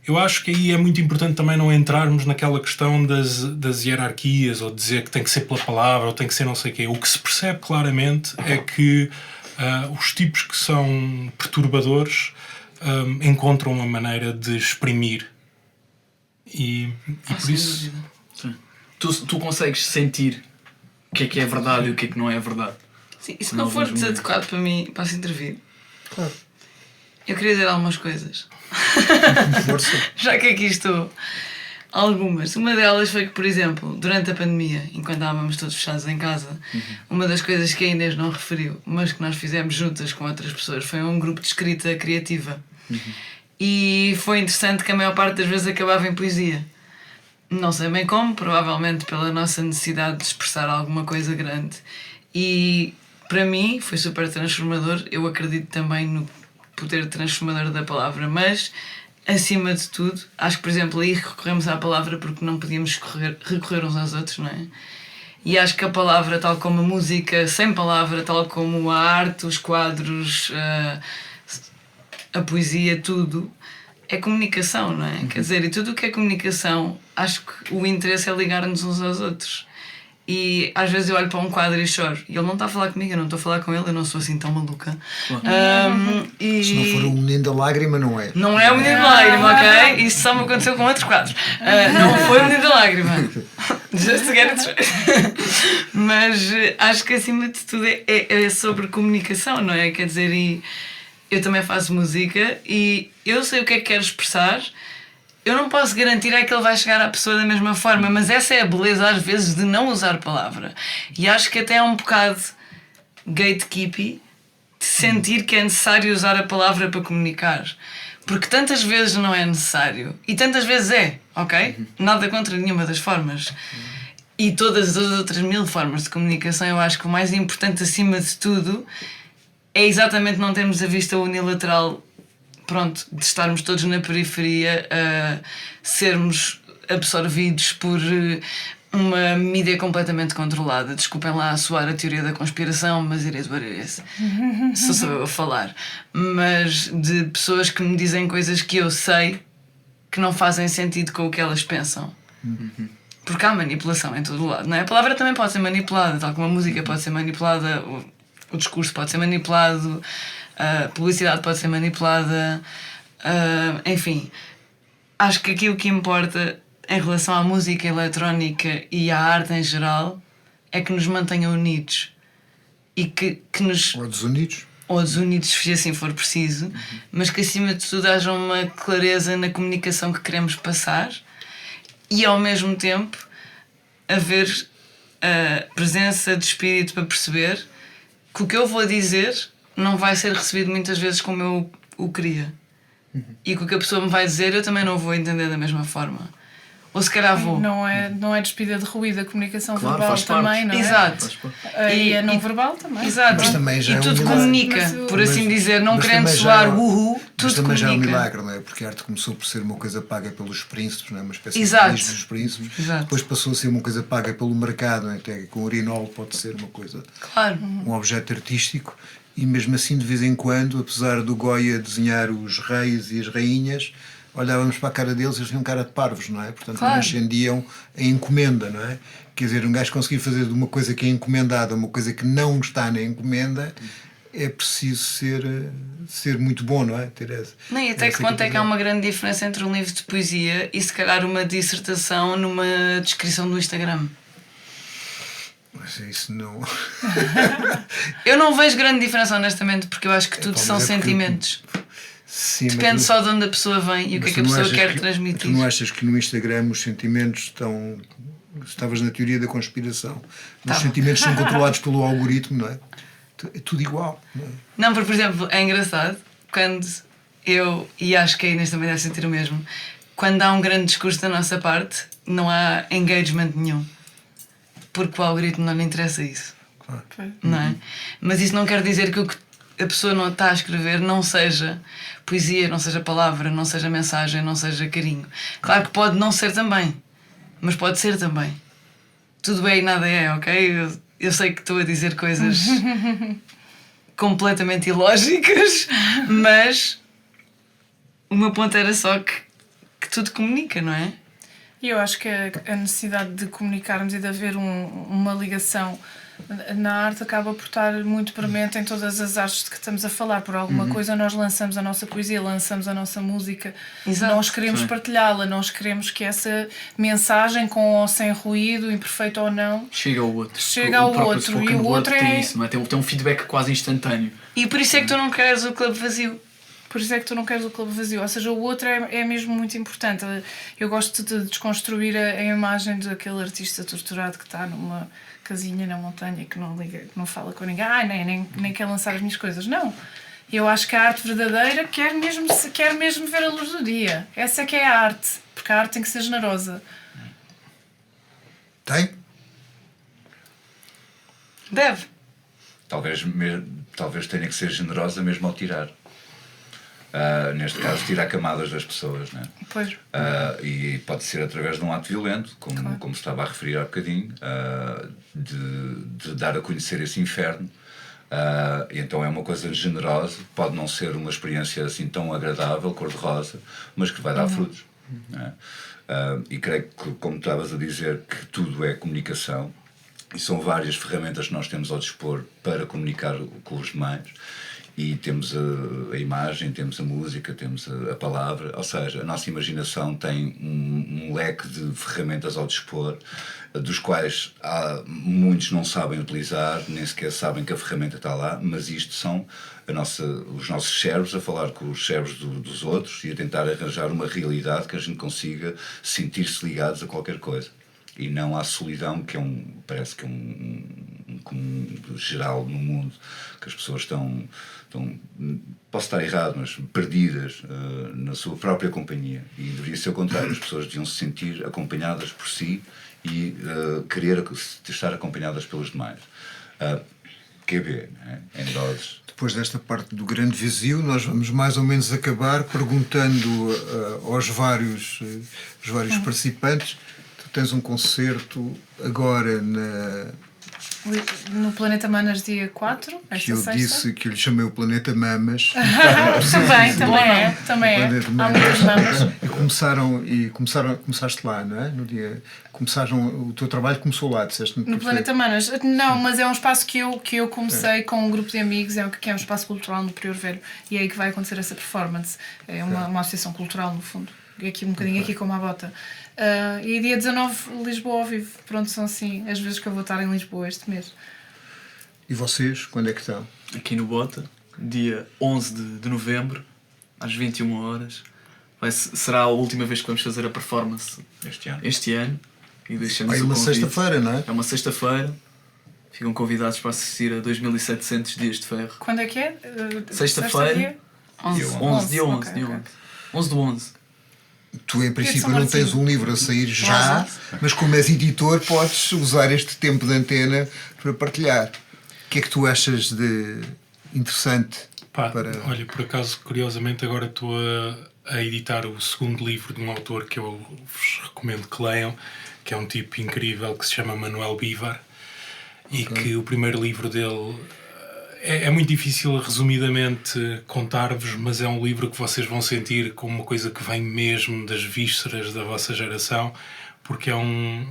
eu acho que aí é muito importante também não entrarmos naquela questão das hierarquias, ou dizer que tem que ser pela palavra, ou tem que ser não sei o quê. O que se percebe claramente é que os tipos que são perturbadores encontram uma maneira de exprimir. E por isso... Tu consegues sentir o que é verdade e o que não é verdade. Sim, e se não for desadequado para mim, posso intervir? Claro. Eu queria dizer algumas coisas. Força. Já que aqui estou. Algumas. Uma delas foi que, por exemplo, durante a pandemia, enquanto estávamos todos fechados em casa, uma das coisas que a Inês não referiu, mas que nós fizemos juntas com outras pessoas, foi um grupo de escrita criativa. E foi interessante que a maior parte das vezes acabava em poesia. Não sei bem como, provavelmente pela nossa necessidade de expressar alguma coisa grande. E para mim foi super transformador. Eu acredito também no poder transformador da palavra, mas acima de tudo, acho que, por exemplo, aí recorremos à palavra porque não podíamos recorrer uns aos outros, não é? E acho que a palavra, tal como a música, sem palavra, tal como a arte, os quadros, a poesia, tudo, é comunicação, não é? Quer dizer, e tudo o que é comunicação, acho que o interesse é ligar-nos uns aos outros. E às vezes eu olho para um quadro e choro. E ele não está a falar comigo, eu não estou a falar com ele, eu não sou assim tão maluca. Se não for o menino da lágrima, não é. Não é o menino da lágrima, ok? Isso só me aconteceu com outros quadros. Não foi o menino da lágrima. Just to get it straight. Mas acho que acima de tudo é sobre comunicação, não é? Quer dizer, e eu também faço música e eu sei o que é que quero expressar. Eu não posso garantir é que ele vai chegar à pessoa da mesma forma, mas essa é a beleza às vezes de não usar palavra. E acho que até é um bocado gatekeepy de sentir que é necessário usar a palavra para comunicar. Porque tantas vezes não é necessário. E tantas vezes é, ok? Nada contra nenhuma das formas. E todas as outras 1000 formas de comunicação, eu acho que o mais importante acima de tudo é exatamente não termos a vista unilateral, pronto, de estarmos todos na periferia a sermos absorvidos por uma mídia completamente controlada. Desculpem lá a soar a teoria da conspiração, mas it is what it is. Sou eu a falar. Mas de pessoas que me dizem coisas que eu sei que não fazem sentido com o que elas pensam. Porque há manipulação em todo o lado, não é? A palavra também pode ser manipulada, tal como a música pode ser manipulada, o discurso pode ser manipulado, a publicidade pode ser manipulada, enfim. Acho que aqui o que importa em relação à música eletrónica e à arte em geral é que nos mantenham unidos e que nos... Ou desunidos. Ou desunidos, se assim for preciso, mas que acima de tudo haja uma clareza na comunicação que queremos passar e ao mesmo tempo haver a presença de espírito para perceber que o que eu vou dizer não vai ser recebido muitas vezes como eu o queria. E que o que a pessoa me vai dizer eu também não vou entender da mesma forma. Ou se calhar vou. Não é despida de ruído, a comunicação Claro, verbal faz parte. também, não é? Exato. E a não verbal também. Exato. Mas também já e é um tudo milagre. comunica, por assim dizer, não mas querendo também já soar é um- uhu, Mas tudo também já é um comunica. milagre, não é? Porque a arte começou por ser uma coisa paga pelos príncipes, não é? Uma espécie Exato. de lixo dos príncipes. Exato. Depois passou a ser uma coisa paga pelo mercado, não é? Até com o urinol pode ser uma coisa, Claro. um objeto artístico. E mesmo assim, de vez em quando, apesar do Goya desenhar os reis e as rainhas, olhávamos para a cara deles e eles tinham cara de parvos, não é? Portanto, Claro. não ascendiam a encomenda, não é? Quer dizer, um gajo conseguir fazer de uma coisa que é encomendada uma coisa que não está na encomenda, é preciso ser muito bom, não é? Ter essa, Nem até que essa ponto é que há capacidade. uma grande diferença entre um livro de poesia e se calhar uma dissertação numa descrição do Instagram. Mas isso não... Eu não vejo grande diferença, honestamente, porque eu acho que tudo pá, são mas é porque- sentimentos. Sim, Depende mas- só de onde a pessoa vem e o que é mas que a tu não pessoa achas quer que- transmitir. Tu não achas que no Instagram os sentimentos estão... Estavas na teoria da conspiração. Os Tava. sentimentos são controlados pelo algoritmo, não é? É tudo igual, não é? Não, porque, por exemplo, é engraçado quando eu, e acho que a Inês também deve sentir o mesmo, quando há um grande discurso da nossa parte, não há engagement nenhum. Porque o algoritmo não lhe interessa isso. Não é? Mas isso não quer dizer que o que a pessoa não está a escrever não seja poesia, não seja palavra, não seja mensagem, não seja carinho. Claro que pode não ser também, mas pode ser também. Tudo é e nada é, ok? Eu sei que estou a dizer coisas completamente ilógicas, mas o meu ponto era só que tudo comunica, não é? E eu acho que a necessidade de comunicarmos e de haver uma ligação na arte acaba por estar muito premente em todas as artes de que estamos a falar. Por alguma coisa nós lançamos a nossa poesia, lançamos a nossa música. Exato. Nós queremos partilhá-la, nós queremos que essa mensagem, com ou sem ruído, imperfeito ou não, Chega ao outro. Chega ao próprio outro, spoken e o word outro tem é- isso, não é? Tem um feedback quase instantâneo. E por isso é que tu não queres o clube vazio. Por isso é que tu não queres o clube vazio. Ou seja, o outro é mesmo muito importante. Eu gosto de desconstruir a imagem daquele artista torturado que está numa casinha na montanha, que não liga, que não fala com ninguém, nem quer lançar as minhas coisas. Não. Eu acho que a arte verdadeira quer mesmo ver a luz do dia. Essa é que é a arte. Porque a arte tem que ser generosa. Tem? Deve. Talvez tenha que ser generosa mesmo ao tirar. Neste caso, tirar camadas das pessoas, né? Pois. E pode ser através de um ato violento, como se estava a referir há bocadinho, de dar a conhecer esse inferno. E então é uma coisa generosa, pode não ser uma experiência assim tão agradável, cor-de-rosa, mas que vai dar frutos. Né? E creio que, como estavas a dizer, que tudo é comunicação, e são várias ferramentas que nós temos ao dispor para comunicar com os demais. E temos a imagem, temos a música, temos a palavra, ou seja, a nossa imaginação tem um leque de ferramentas ao dispor, dos quais muitos não sabem utilizar, nem sequer sabem que a ferramenta está lá, mas isto são os nossos cérebros a falar com os cérebros dos outros e a tentar arranjar uma realidade que a gente consiga sentir-se ligados a qualquer coisa. E não à solidão, que parece que é um comum geral no mundo, que as pessoas estão, posso estar errado, mas perdidas na sua própria companhia. E deveria ser o contrário, as pessoas deviam se sentir acompanhadas por si e querer estar acompanhadas pelos demais. QB, né? Em doses. Depois desta parte do grande vazio, nós vamos mais ou menos acabar perguntando aos vários participantes. Tu tens um concerto agora No Planeta Mamas, dia 4, que eu disse que eu lhe chamei o Planeta Mamas. Também é. Há muitas mamas. Começaste lá, não é? O teu trabalho começou lá, disseste-me. No Planeta Manas. Não, mas é um espaço que eu comecei com um grupo de amigos, que é um espaço cultural no Prior Velho, e é aí que vai acontecer essa performance. É uma associação cultural, no fundo. Aqui, um bocadinho aqui como a bota. E dia 19, Lisboa ao vivo. Pronto, são assim as vezes que eu vou estar em Lisboa este mês. E vocês, quando é que estão? Aqui no Bota, dia 11 de novembro, às 21 horas. Será a última vez que vamos fazer a performance este ano. E deixamos é o uma convite. sexta-feira, não é? É uma sexta-feira. Ficam convidados para assistir a 2700 dias de ferro. Quando é que é? Sexta-feira. 11 de 11. 11 do 11. Tu, em princípio, não tens um livro a sair já, mas como és editor, podes usar este tempo de antena para partilhar. O que é que tu achas de interessante? Olha, por acaso, curiosamente, agora estou a editar o segundo livro de um autor que eu vos recomendo que leiam, que é um tipo incrível que se chama Manuel Bivar, e que o primeiro livro dele é muito difícil resumidamente contar-vos, mas é um livro que vocês vão sentir como uma coisa que vem mesmo das vísceras da vossa geração, porque é um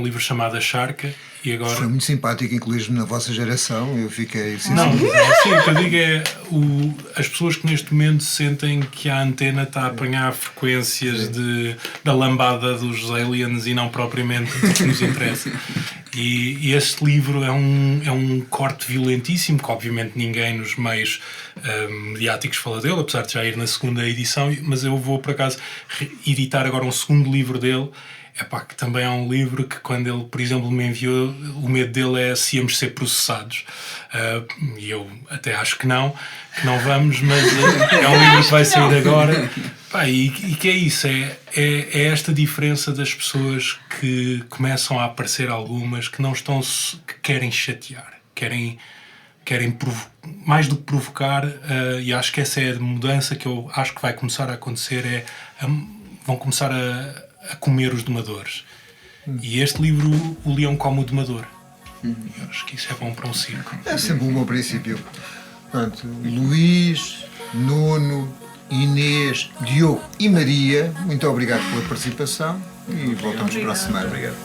livro chamado A Charca. E agora... Foi muito simpático incluir-me na vossa geração, eu fiquei... Não, sim, o que eu digo é as pessoas que neste momento sentem que a antena está a apanhar frequências da lambada dos aliens e não propriamente do que nos interessa. E este livro é um corte violentíssimo, que obviamente ninguém nos meios mediáticos fala dele, apesar de já ir na segunda edição, mas eu vou por acaso editar agora um segundo livro dele. Que também é um livro que, quando ele, por exemplo, me enviou, o medo dele é se íamos ser processados. E eu até acho que não vamos, mas é um livro que vai sair agora. E que é isso, é esta diferença das pessoas que começam a aparecer algumas que não estão, que querem chatear, querem mais do que provocar, e acho que essa é a mudança que eu acho que vai começar a acontecer, vão começar a comer os domadores. E este livro, O Leão Come o Domador. Eu acho que isso é bom para um circo. É sempre um bom princípio. Portanto, Luís, Nuno, Inês, Diogo e Maria, muito obrigado pela participação e voltamos para a semana. Obrigado.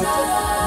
Bye.